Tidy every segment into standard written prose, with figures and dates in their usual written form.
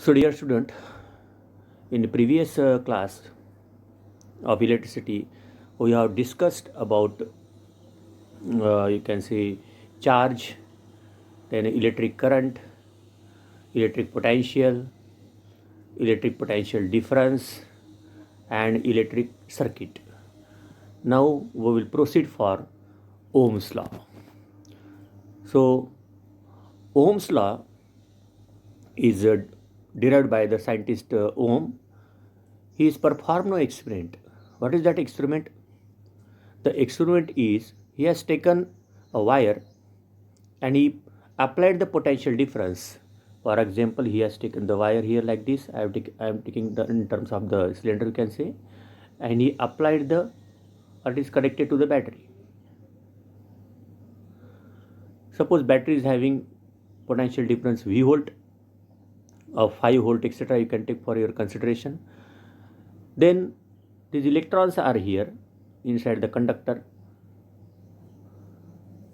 So dear student, in the previous class of electricity, we have discussed about you can say charge, then electric current, electric potential difference, and electric circuit. Now we will proceed for Ohm's law. So Ohm's law is derived by the scientist Ohm. He has performed an experiment. What is that experiment? The experiment is he has taken a wire and he applied the potential difference. For example, he has taken the wire here like this. I am taking the in terms of the cylinder, you can say, and he applied the what is connected to the battery. Suppose battery is having potential difference V volt of 5 volt, etc. You can take for your consideration. Then these electrons are here inside the conductor.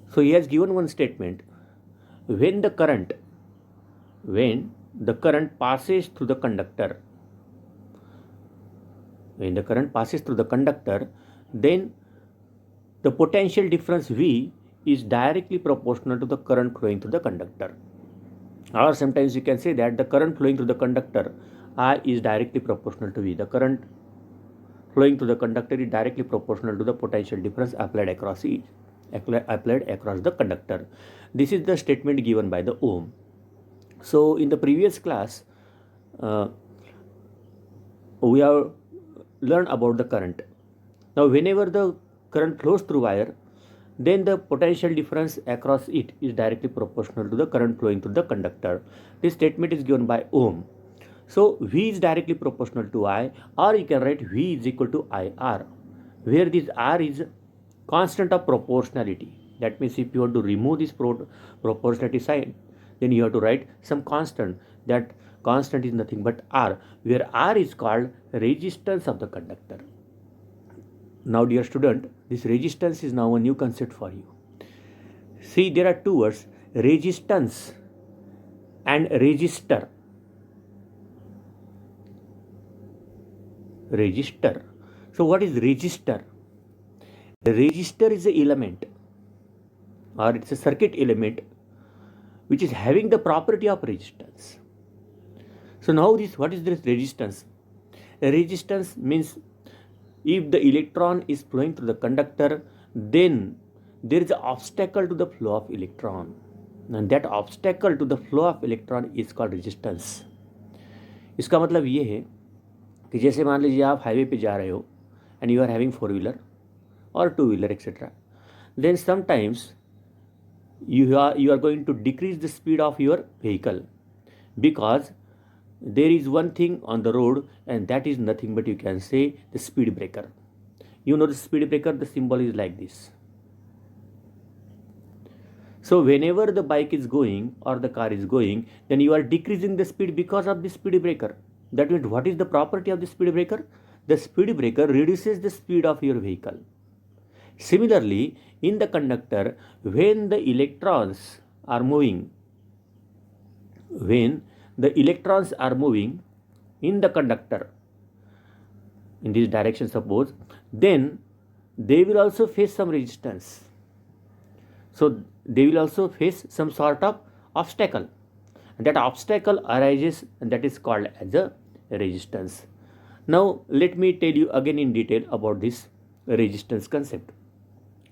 So he has given one statement: when the current passes through the conductor, then the potential difference V is directly proportional to the current flowing through the conductor. Or sometimes you can say that the current flowing through the conductor I is directly proportional to V. The current flowing through the conductor is directly proportional to the potential difference applied across the conductor. This is the statement given by the Ohm. So in the previous class, we have learned about the current. Now whenever the current flows through wire, then the potential difference across it is directly proportional to the current flowing through the conductor. This statement is given by Ohm. So V is directly proportional to I, or you can write V is equal to IR, where this R is constant of proportionality. That means if you want to remove this proportionality sign, then you have to write some constant. That constant is nothing but R, where R is called resistance of the conductor. Now dear student, this resistance is now a new concept for you. See, there are two words, resistance and resistor. Resistor. So what is resistor? The resistor is an element, or it's a circuit element which is having the property of resistance. So now what is this resistance? Resistance means if the electron is flowing through the conductor, then there is an obstacle to the flow of electron, and that obstacle to the flow of electron is called resistance. इसका मतलब ये है कि जैसे मान लीजिए आप highway पे जा रहे हो and you are having 4-wheeler or 2-wheeler etc. Then sometimes you are going to decrease the speed of your vehicle because there is one thing on the road, and that is nothing but you can say the speed breaker. You know the speed breaker, the symbol is like this. So whenever the bike is going or the car is going, then you are decreasing the speed because of the speed breaker. That means what is the property of the speed breaker? The speed breaker reduces the speed of your vehicle. Similarly, in the conductor, when the electrons are moving in the conductor in this direction, suppose, then they will also face some resistance. So they will also face some sort of obstacle, and that obstacle arises, and that is called as a resistance. Now let me tell you again in detail about this resistance concept.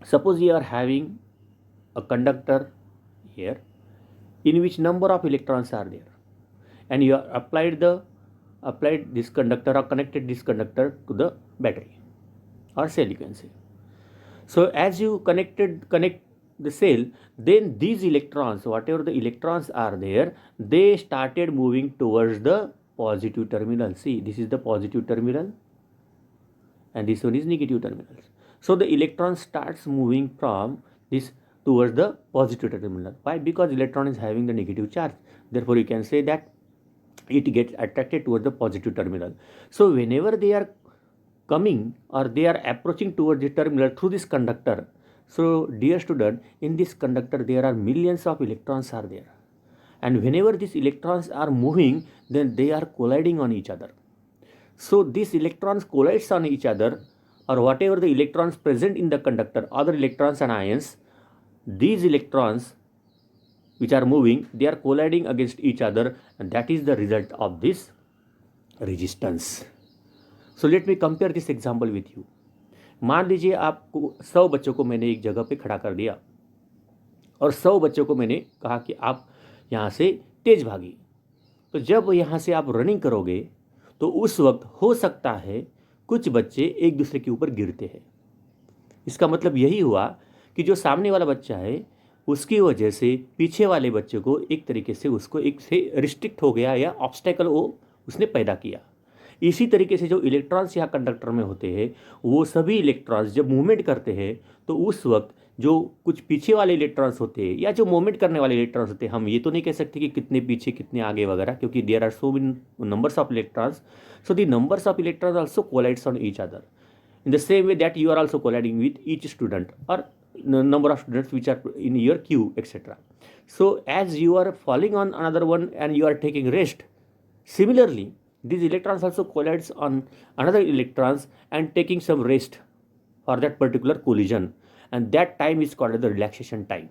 Suppose you are having a conductor here in which number of electrons are there, and you have applied this conductor or connected this conductor to the battery or cell, you can say. So as you connect the cell, then these electrons, whatever the electrons are there, they started moving towards the positive terminal. See, this is the positive terminal and this one is negative terminal. So the electron starts moving from this towards the positive terminal. Why? Because electron is having the negative charge. Therefore you can say that it gets attracted towards the positive terminal. So whenever they are coming or they are approaching towards the terminal through this conductor, so dear student, in this conductor there are millions of electrons are there, and whenever these electrons are moving, then they are colliding on each other. So these electrons collides on each other, or whatever the electrons present in the conductor, other electrons and ions, these electrons which are moving, they are colliding against each other, and that is the result of this resistance. So let me compare this example with you. मान लीजिए आपको 100 बच्चों को मैंने एक जगह पे खड़ा कर दिया और 100 बच्चों को मैंने कहा कि आप यहाँ से तेज भागी। तो जब यहाँ से आप रनिंग करोगे तो उस वक्त हो सकता है कुछ बच्चे एक दूसरे के ऊपर गिरते हैं। इसका मतलब यही हुआ कि जो सामने वाला बच्चा है उसकी वजह से पीछे वाले बच्चे को एक तरीके से उसको एक से रिस्ट्रिक्ट हो गया या ऑब्स्टेकल वो उसने पैदा किया। इसी तरीके से जो इलेक्ट्रॉन्स यहाँ कंडक्टर में होते हैं वो सभी इलेक्ट्रॉन्स जब मूवमेंट करते हैं तो उस वक्त जो कुछ पीछे वाले इलेक्ट्रॉन्स होते हैं या जो मूवमेंट करने वाले इलेक्ट्रॉन्स होते हैं, हम ये तो नहीं कह सकते कि कितने पीछे कितने आगे वगैरह, क्योंकि there are so many numbers of electrons, so the numbers of electrons also collides on each other in the same way that you are also colliding with each student or number of students which are in your queue, etc. So as you are falling on another one and you are taking rest, similarly these electrons also collides on another electrons and taking some rest for that particular collision, and that time is called the relaxation time.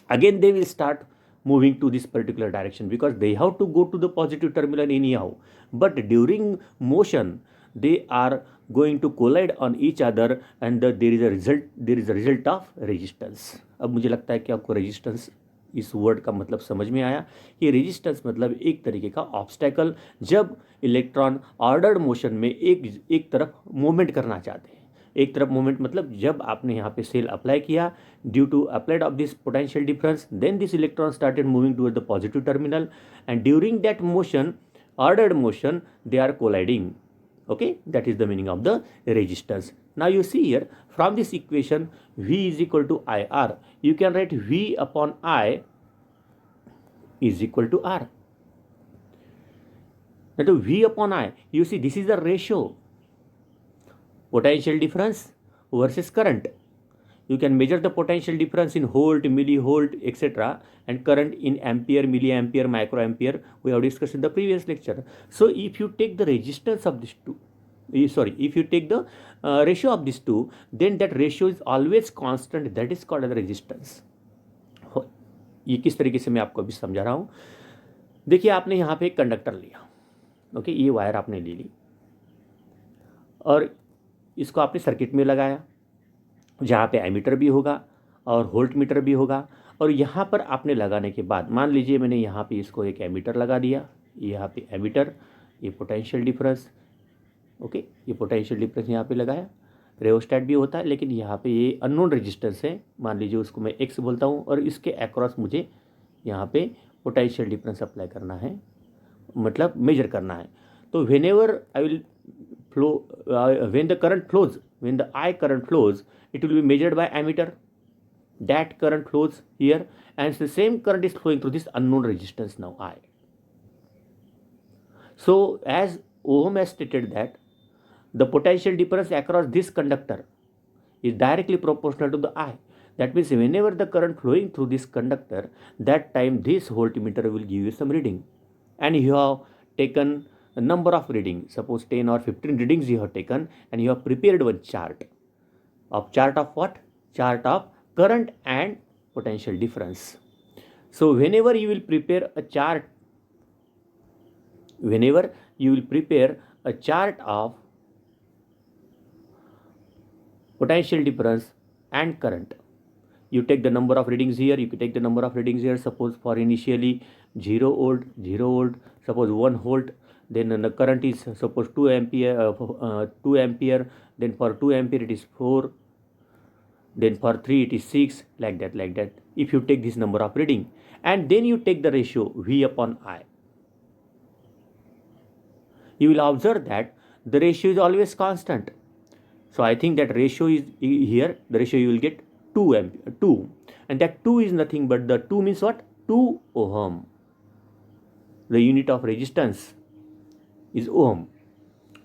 Again they will start moving to this particular direction because they have to go to the positive terminal anyhow, but during motion they are going to collide on each other and there is a result of resistance. अब मुझे लगता है कि आपको resistance इस word का मतलब समझ में आया कि रेजिस्टेंस मतलब एक तरीके का ऑब्स्टेकल, जब इलेक्ट्रॉन ऑर्डर्ड मोशन में एक तरफ मूवमेंट करना चाहते हैं। एक तरफ मूवमेंट मतलब जब आपने यहाँ पे सेल अप्लाई किया, due to applied of this potential difference, then this electron started moving toward the positive terminal and during that motion, ordered motion, they are colliding. Okay, that is the meaning of the resistance. Now you see here from this equation V is equal to IR, you can write V upon I is equal to R. Now to V upon I, you see this is the ratio, potential difference versus current. You can measure the potential difference in volt, millivolt, etc. and current in ampere, milliampere, microampere. We have discussed in the previous lecture. So if you take the resistance of these two, if you take the ratio of these two, then that ratio is always constant. That is called as resistance. ये किस तरीके से मैं आपको अभी समझा रहा हूँ. देखिए आपने यहाँ पे एक कंडक्टर लिया, ओके, ये वायर आपने ले ली और इसको आपने सर्किट में लगाया जहाँ पे एमीटर भी होगा और वोल्ट मीटर भी होगा. और यहाँ पर आपने लगाने के बाद मान लीजिए मैंने यहाँ पे इसको एक एमीटर लगा दिया, यहाँ पे एमीटर, ये पोटेंशियल डिफरेंस, ओके, ये पोटेंशियल डिफरेंस यहाँ पे लगाया. रेओस्टैट भी होता है लेकिन यहाँ पे ये अननोन रेजिस्टेंस है, मान लीजिए उसको मैं एक्स बोलता हूँ और इसके अक्रॉस मुझे यहाँ पे पोटेंशियल डिफरेंस अप्लाई करना है, मतलब मेजर करना है. तो when ever I will flow, when the current flows, when the I current flows, it will be measured by ammeter. That current flows here and the same current is flowing through this unknown resistance now I. So as Ohm has stated that the potential difference across this conductor is directly proportional to the I. That means whenever the current flowing through this conductor, that time this voltmeter will give you some reading, and you have taken a number of readings, suppose 10 or 15 readings you have taken, and you have prepared one chart of what? Chart of current and potential difference. So whenever you will prepare a chart, of potential difference and current, you take the number of readings here, you can take the number of readings here. Suppose for initially 0 volt, suppose 1 volt, then the current is suppose 2 ampere, then for 2 ampere it is 4, then for 3 it is 6, like that. If you take this number of reading and then you take the ratio V upon I, you will observe that the ratio is always constant. So I think that ratio is here, the ratio you will get 2, and that 2 is nothing but the 2 means what? 2 ohm. The unit of resistance is ohm.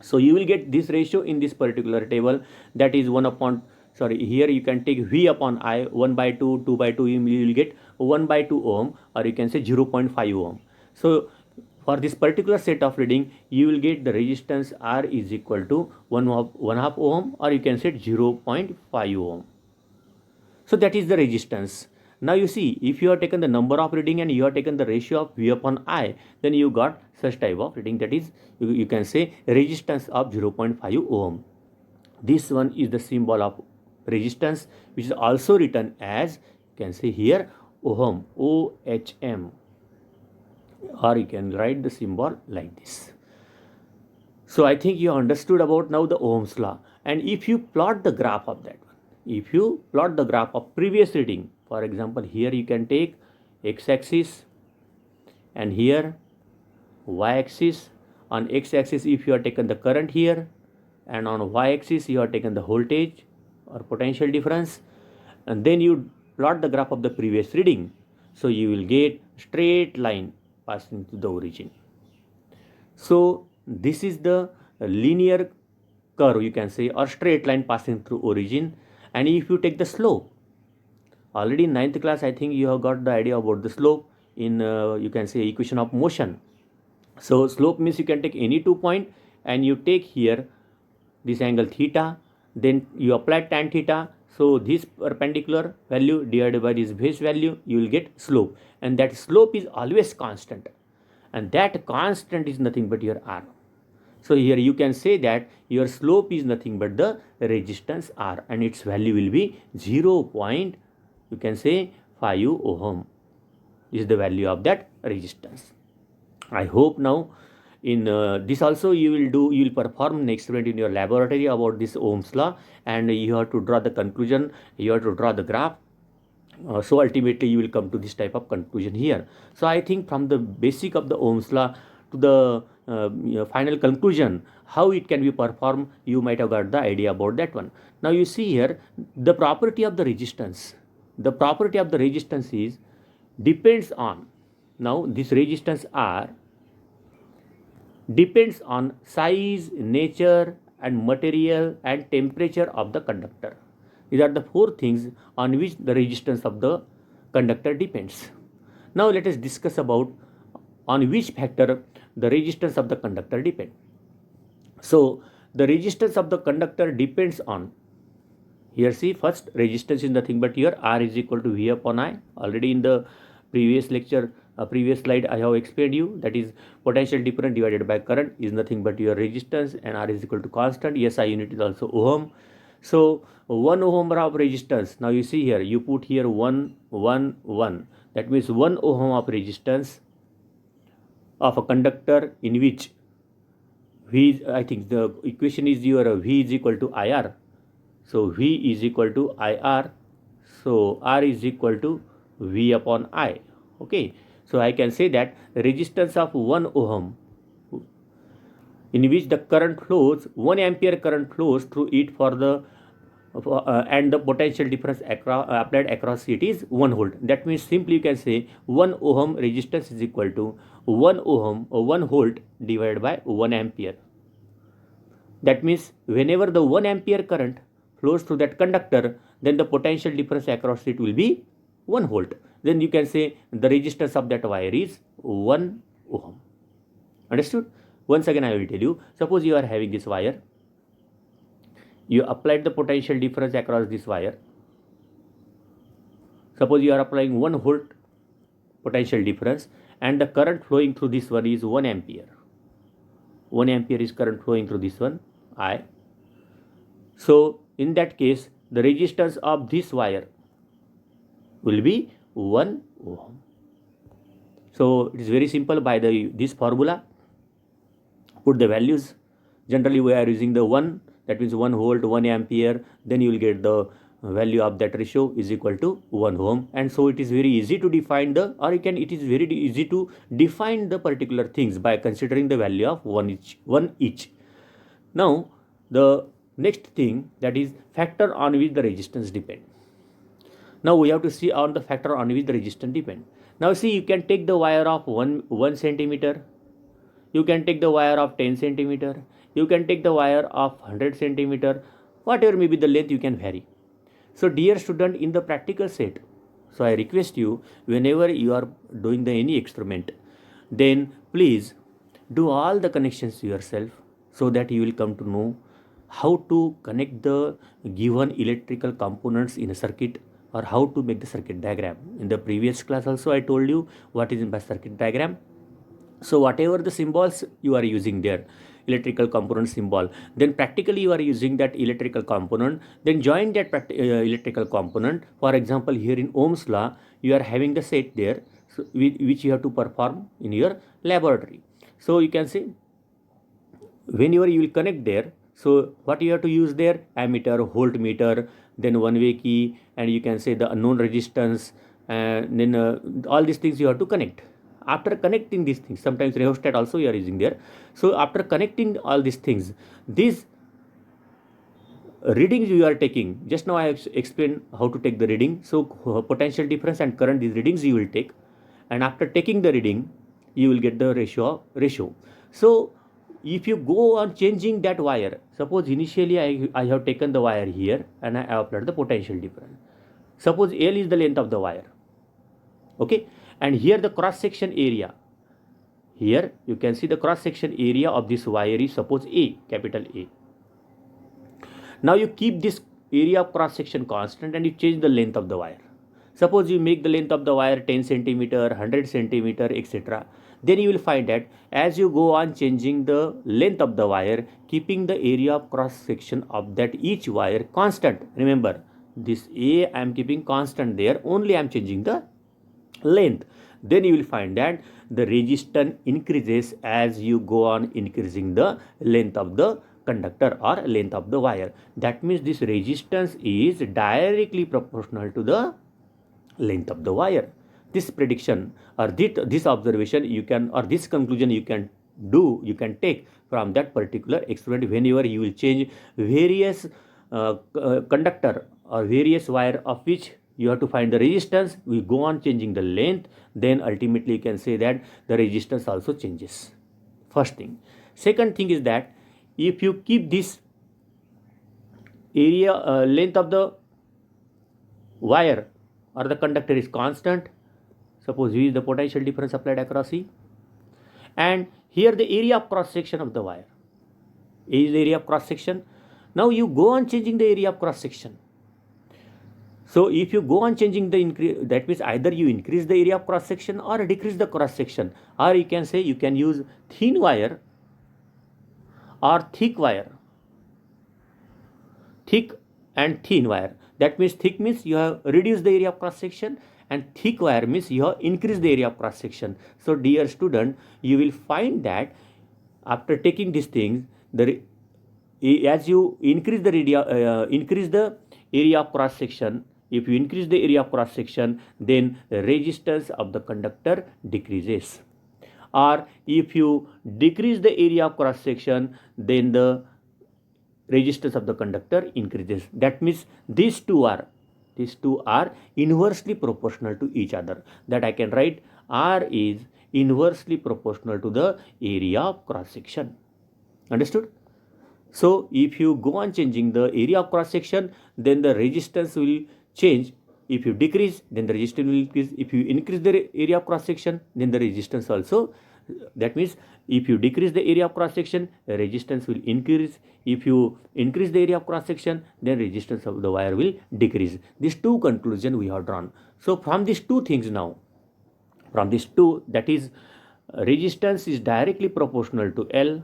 So you will get this ratio in this particular table, that is here you can take V upon I, 1/2, 2/2, you will get 1 by 2 ohm, or you can say 0.5 ohm. So for this particular set of reading, you will get the resistance R is equal to 1/2 ohm, or you can say 0.5 ohm. So that is the resistance. Now you see, if you have taken the number of reading and you have taken the ratio of V upon I, then you got such type of reading, that is, you can say resistance of 0.5 ohm. This one is the symbol of resistance, which is also written as, you can say here, ohm, OHM, or you can write the symbol like this. So I think you understood about now the Ohm's law. And if you plot the graph of that one, if you plot the graph of previous reading, for example, here you can take x-axis and here y-axis. On x-axis, if you have taken the current here, and on y-axis you have taken the voltage or potential difference, and then you plot the graph of the previous reading, so you will get straight line passing to the origin. So this is the linear curve, you can say, or straight line passing through origin. And if you take the slope, already in 9th class I think you have got the idea about the slope in you can say equation of motion. So slope means you can take any 2 point and you take here this angle theta, then you apply tan theta. So this perpendicular value divided by this base value, you will get slope, and that slope is always constant, and that constant is nothing but your R. So here you can say that your slope is nothing but the resistance R, and its value will be 0. You can say 5 ohm. This is the value of that resistance. I hope now in this also you will perform an experiment in your laboratory about this Ohm's law, and you have to draw the conclusion, you have to draw the graph. So ultimately you will come to this type of conclusion here. So I think from the basic of the Ohm's law to the final conclusion, how it can be performed, you might have got the idea about that one. Now you see here the property of the resistance. The property of the resistance is depends on, now this resistance R depends on size, nature and material and temperature of the conductor. These are the 4 things on which the resistance of the conductor depends. Now let us discuss about on which factor the resistance of the conductor depends. So the resistance of the conductor depends on, here see, first resistance is nothing but here R is equal to V upon I. Already in the previous lecture, previous slide I have explained you, that is potential difference divided by current is nothing but your resistance, and R is equal to constant. SI unit is also ohm. So 1 ohm of resistance. Now you see here, you put here 1, 1, 1. That means 1 ohm of resistance of a conductor in which V, I think the equation is your V is equal to IR. So V is equal to IR. So R is equal to V upon I. Okay. So I can say that resistance of 1 ohm in which the current flows, 1 ampere current flows through it for the and the potential difference applied across it is 1 volt. That means simply you can say 1 ohm resistance is equal to 1 ohm or 1 volt divided by 1 ampere. That means whenever the 1 ampere current flows through that conductor, then the potential difference across it will be 1 volt. Then you can say the resistance of that wire is 1 ohm. Understood? Once again I will tell you, suppose you are having this wire, you applied the potential difference across this wire. Suppose you are applying 1 volt potential difference and the current flowing through this one is 1 ampere. 1 ampere is current flowing through this one, I. So in that case, the resistance of this wire will be 1 ohm. So it is very simple. By this formula, put the values. Generally we are using the 1, that means 1 volt, 1 ampere. Then you will get the value of that ratio is equal to 1 ohm. And so it is very easy to define the, or it is very easy to define the particular things by considering the value of 1 each. Now the next thing, that is factor on which the resistance depend. Now we have to see on the factor on which the resistance depend. Now see, you can take the wire of 1 centimeter, you can take the wire of 10 centimeter, you can take the wire of 100 centimeter, whatever may be the length you can vary. So dear student, in the practical set, So I request you, whenever you are doing any experiment, then please do all the connections yourself, so that you will come to know how to connect the given electrical components in a circuit, or how to make the circuit diagram. In the previous class also I told you what is in by circuit diagram. So whatever the symbols you are using there, electrical component symbol, then practically you are using that electrical component, then join that electrical component. For example, here in Ohm's law you are having the set there, so which you have to perform in your laboratory. So you can say, whenever you will connect there, so what you have to use there, ammeter, voltmeter, then one way key, and you can say the unknown resistance, and then all these things you have to connect. After connecting these things, sometimes rheostat also you are using there. So after connecting all these things, these readings you are taking, just now I have explained how to take the reading. So potential difference and current, these readings you will take, and after taking the reading you will get the ratio. So if you go on changing that wire, suppose initially I have taken the wire here and I have applied the potential difference. Suppose L is the length of the wire, okay, and here the cross section area, here you can see the cross section area of this wire is suppose A, capital A. Now you keep this area of cross section constant and you change the length of the wire. Suppose you make the length of the wire 10 centimeter, 100 centimeter, etc. Then you will find that as you go on changing the length of the wire, keeping the area of cross section of that each wire constant. Remember, this A I am keeping constant there, only I am changing the length. Then you will find that the resistance increases as you go on increasing the length of the conductor or length of the wire. That means this resistance is directly proportional to the length of the wire. This prediction or this observation you can, or this conclusion you can do, you can take from that particular experiment. Whenever you will change various conductor or various wire of which you have to find the resistance, we go on changing the length, then ultimately you can say that the resistance also changes. First thing. Second thing is that if you keep this area length of the wire or the conductor is constant, suppose V is the potential difference applied across E, and here the area of cross section of the wire, A is the area of cross section. Now you go on changing the area of cross section. So if you go on changing the increase, that means either you increase the area of cross section or decrease the cross section, or you can say you can use thin wire or thick wire, thick and thin wire. That means thick means you have reduced the area of cross section, and thick wire means you have increased the area of cross section. So dear student, you will find that after taking these things, as you increase the area of cross section, if you increase the area of cross section, then the resistance of the conductor decreases. Or if you decrease the area of cross section, then the resistance of the conductor increases. That means these two are inversely proportional to each other. That I can write R is inversely proportional to the area of cross section. Understood? So if you go on changing the area of cross section, then the resistance will change. If you decrease, then the resistance will increase. If you increase the area of cross section, then the resistance also. That means if you decrease the area of cross section, the resistance will increase. If you increase the area of cross section, then resistance of the wire will decrease. These two conclusions we have drawn. So from these two things now, from these two, that is resistance is directly proportional to L,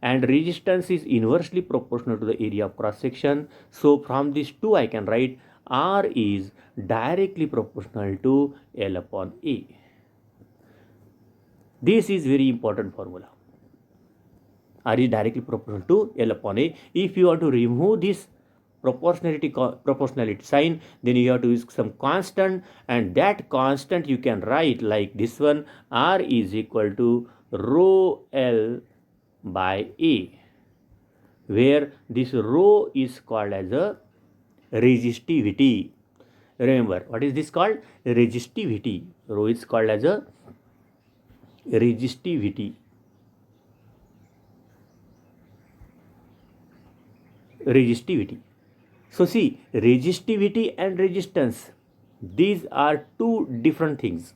and resistance is inversely proportional to the area of cross section. So from these two I can write R is directly proportional to L upon A. This is very important formula. R is directly proportional to L upon A. If you want to remove this proportionality sign, then you have to use some constant, and that constant you can write like this one: R is equal to rho L by A, where this rho is called as a resistivity. Remember, what is this called? Resistivity. Rho is called as a resistivity. Resistivity. So see, resistivity and resistance, These are two different things.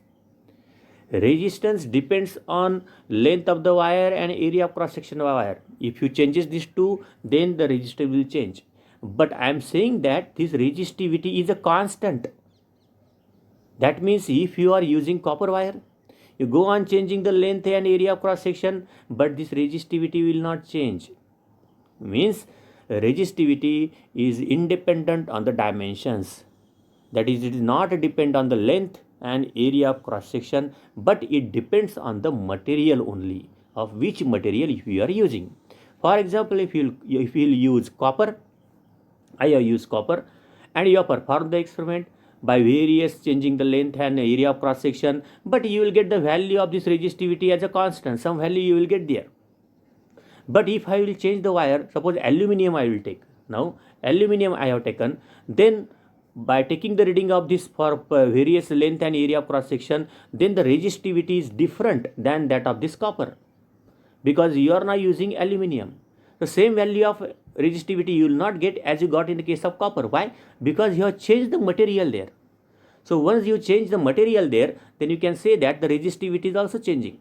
Resistance depends on length of the wire and area of cross section of wire. If you changes these two, then the resistor will change. But I am saying that this resistivity is a constant. That means if you are using copper wire, you go on changing the length and area of cross section, but this resistivity will not change. Means resistivity is independent on the dimensions. That is, it is not depend on the length and area of cross section, but it depends on the material only, of which material you are using. For example, if you use copper, I have used copper, and you have performed the experiment by various changing the length and area of cross section, but you will get the value of this resistivity as a constant. Some value you will get there. But if I will change the wire, suppose aluminum I will take. Now aluminum I have taken, then by taking the reading of this for various length and area of cross section, then the resistivity is different than that of this copper, because you are now using aluminum. The same value of resistivity you will not get as you got in the case of copper. Why? Because you have changed the material there. So once you change the material there, then you can say that the resistivity is also changing.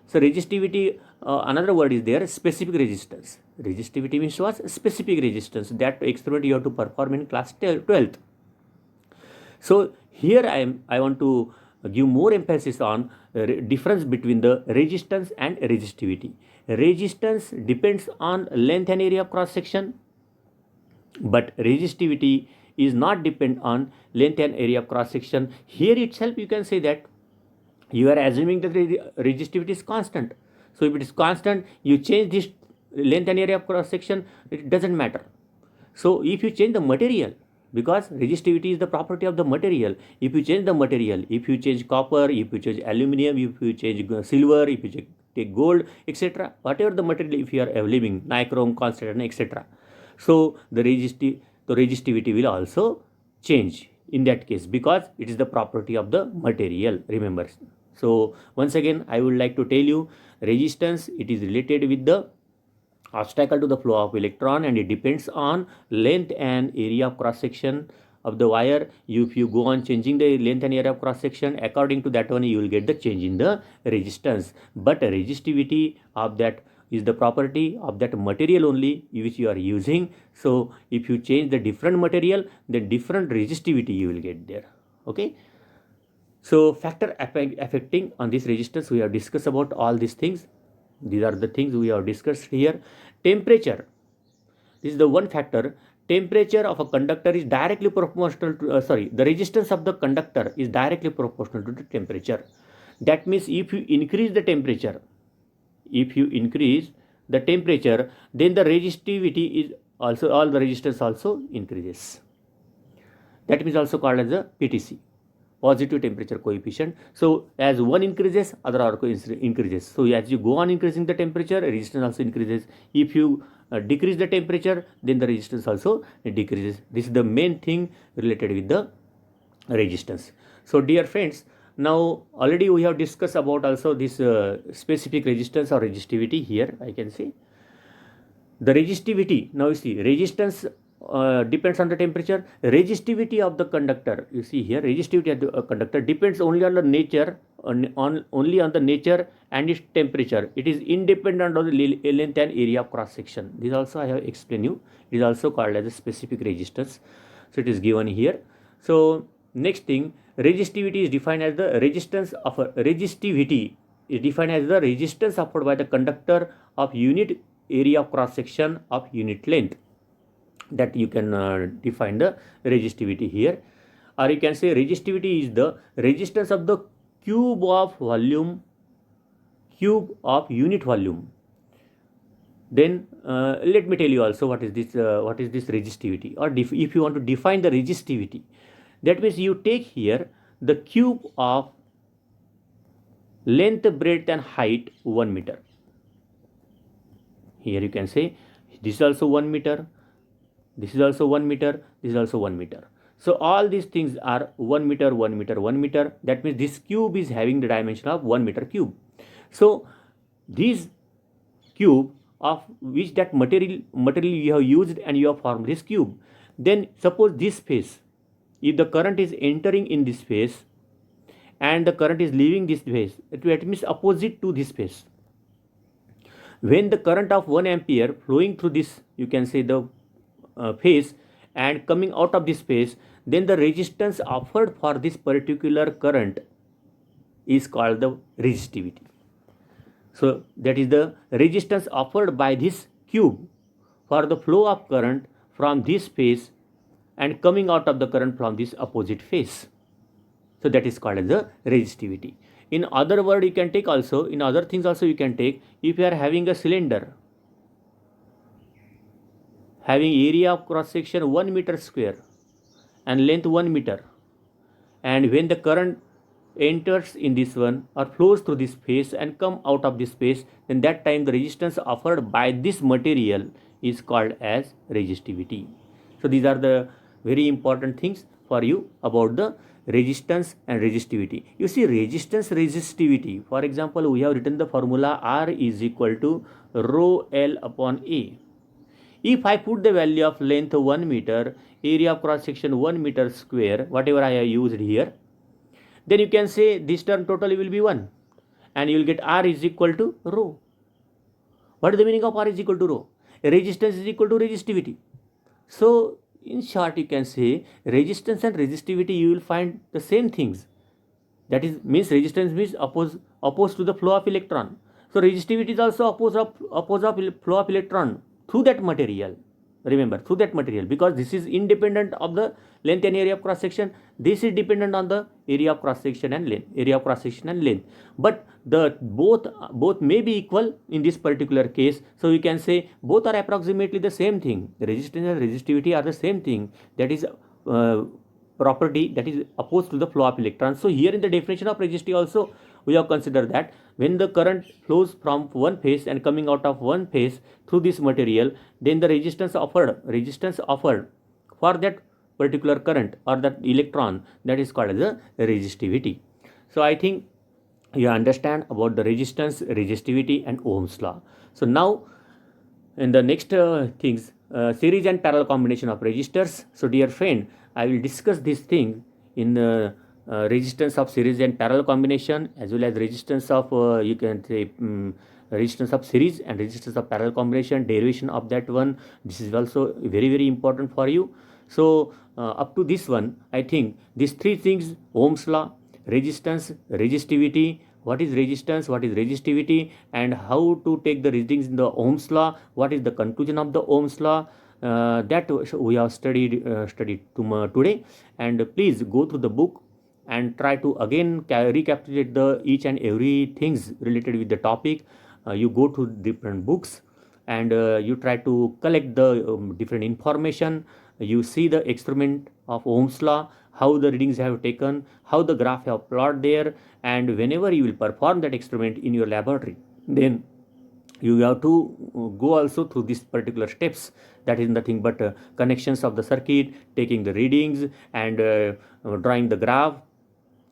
So resistivity, another word is there, specific resistance. Resistivity means what? Specific resistance. That experiment you have to perform in class 12th. So here I want to give more emphasis on difference between the resistance and resistivity. Resistance depends on length and area of cross section, but resistivity is not depend on length and area of cross section. Here itself you can say that you are assuming that the resistivity is constant. So if it is constant, you change this length and area of cross section, it doesn't matter. So if you change the material, because resistivity is the property of the material, if you change the material, if you change copper, if you change aluminum, if you change silver, if you take gold, etc., whatever the material, if you are availing nichrome, constant, etc., so the resistivity will also change in that case, because it is the property of the material, remember. So once again I would like to tell you, resistance, it is related with the obstacle to the flow of electron, and it depends on length and area of cross section of the wire. If you go on changing the length and area of cross section, according to that one you will get the change in the resistance. But resistivity of that is the property of that material only which you are using. So if you change the different material, then different resistivity you will get there. Okay. So factor affecting on this resistance, we have discussed about all these things. These are the things we have discussed here. Temperature, this is the one factor. Temperature of a conductor is directly proportional to, the resistance of the conductor is directly proportional to the temperature. That means if you increase the temperature, then the resistivity is also, all the resistance also increases. That means also called as a PTC, positive temperature coefficient. So as one increases, other also increases. So as you go on increasing the temperature, resistance also increases. If you decrease the temperature, then the resistance also decreases. This is the main thing related with the resistance. So dear friends, now already we have discussed about also this specific resistance or resistivity. Here I can see the resistivity. Now you see, resistance depends on the temperature. Resistivity of the conductor, you see here, resistivity of the conductor depends only on the nature, only on the nature and its temperature. It is independent of the length and area of cross section. This also I have explained you. It is also called as a specific resistance. So it is given here. So next thing, resistivity is defined as the resistance of a resistivity is defined as the resistance offered by the conductor of unit area of cross section of unit length. That you can define the resistivity here, or you can say resistivity is the resistance of the cube of unit volume. Then let me tell you also what is this resistivity, or if you want to define the resistivity, that means you take here the cube of length, breadth and height 1 meter. Here you can say this is also 1 meter, this is also 1 meter, this is also 1 meter. So all these things are 1 meter, 1 meter, 1 meter. That means this cube is having the dimension of 1 meter cube. So this cube of which that material you have used and you have formed this cube. Then suppose this face, if the current is entering in this phase and the current is leaving this phase, it means opposite to this phase. When the current of 1 ampere flowing through this, you can say the phase, and coming out of this phase, then the resistance offered for this particular current is called the resistivity. So that is the resistance offered by this cube for the flow of current from this phase and coming out of the current from this opposite phase. So that is called as the resistivity. In other word, you can take also, in other things also you can take, if you are having a cylinder having area of cross section 1 meter square and length 1 meter, and when the current enters in this one or flows through this phase and come out of this phase, then that time the resistance offered by this material is called as resistivity. So these are the very important things for you about the resistance and resistivity. You see, resistance, resistivity, for example, we have written the formula R is equal to rho L upon A. If I put the value of length 1 meter, area of cross section 1 meter square, whatever I have used here, then you can say this term totally will be 1, and you will get R is equal to rho. What is the meaning of R is equal to rho? Resistance is equal to resistivity. So in short, you can say resistance and resistivity, you will find the same things. That is, means resistance means opposed to the flow of electron. So resistivity is also opposed of flow of electron through that material. Remember, through that material, because this is independent of the length and area of cross section. This is dependent on the area of cross section and length. But the both may be equal in this particular case. So we can say both are approximately the same thing. Resistance and resistivity are the same thing. That is property that is opposed to the flow of electrons. So here in the definition of resistivity also we have considered that when the current flows from one phase and coming out of one phase through this material, then the resistance offered for that particular current or that electron, that is called as a resistivity. So I think you understand about the resistance, resistivity and Ohm's law. So now in the next things, series and parallel combination of resistors. So dear friend, I will discuss this thing in the resistance of series and parallel combination, as well as resistance of you can say resistance of series and resistance of parallel combination, derivation of that one. This is also very, very important for you. So up to this one, I think these three things: Ohm's law, resistance, resistivity. What is resistance, what is resistivity, and how to take the readings in the Ohm's law, what is the conclusion of the Ohm's law, that we have studied today. And please go through the book and try to again recapitulate the each and every things related with the topic. You go to different books and you try to collect the different information. You see the experiment of Ohm's law, how the readings have taken, how the graph have plotted there, and whenever you will perform that experiment in your laboratory, then you have to go also through these particular steps. That is nothing but connections of the circuit, taking the readings, and drawing the graph,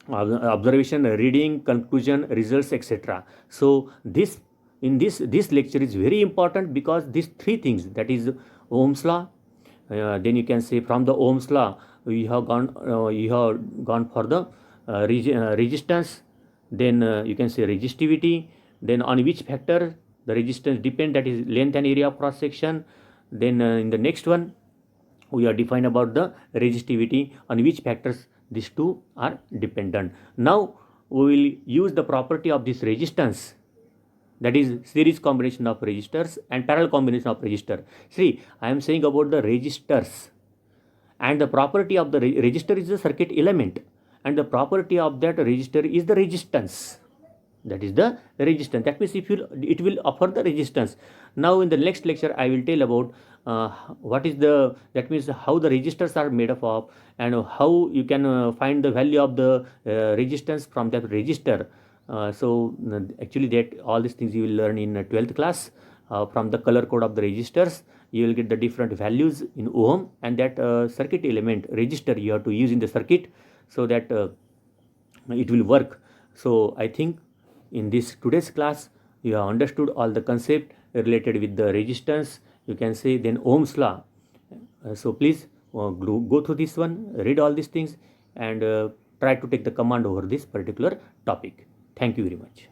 observation, reading, conclusion, results, etc. So this lecture is very important, because these three things, that is Ohm's law, then you can say from the Ohm's law you have gone for the resistance, then you can say resistivity, then on which factor the resistance depend, that is length and area of cross section. Then in the next one we are defined about the resistivity, on which factors these two are dependent. Now we will use the property of this resistance, that is series combination of resistors and parallel combination of resistor. See, I am saying about the resistors, and the property of the resistor is the circuit element, and the property of that resistor is the resistance. That is the resistance. That means it will offer the resistance. Now in the next lecture I will tell about what is the, that means how the resistors are made up of, and how you can find the value of the resistance from that resistor. So actually that all these things you will learn in 12th class. From the color code of the resistors you will get the different values in ohm, and that circuit element resistor you have to use in the circuit so that it will work. So I think in this today's class you have understood all the concept related with the resistance, you can say, then Ohm's law. So please go through this one, read all these things, and try to take the command over this particular topic. Thank you very much.